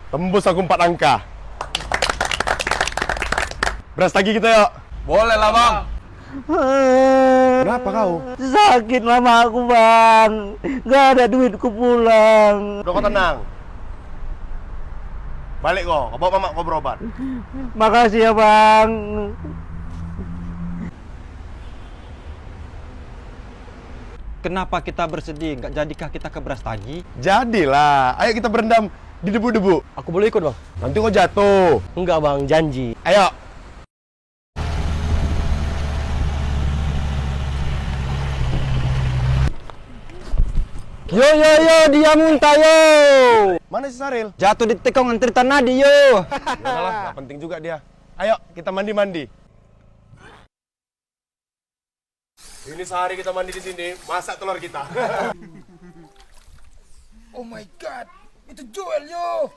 Tembus aku 4 angka. Beras lagi kita yuk. Boleh lah bang. Kenapa kau? Sakit mama aku bang. Gak ada duitku pulang. Udah kau tenang. Balik kau bawa mama kau berobat. Makasih ya bang. Kenapa kita bersedih? Nggak jadikah kita ke beras lagi? Jadilah. Ayo kita berendam di debu-debu. Aku boleh ikut bang? Nanti kau jatuh. Enggak bang, janji. Ayo. Yo, dia muntah yo. Mana si Saril? Jatuh di tikung antri tanah di yo. Yalah, nggak penting juga dia. Ayo kita mandi-mandi. Ini sehari kita mandi di sini, masak telur kita. Oh my god, itu Joel yo.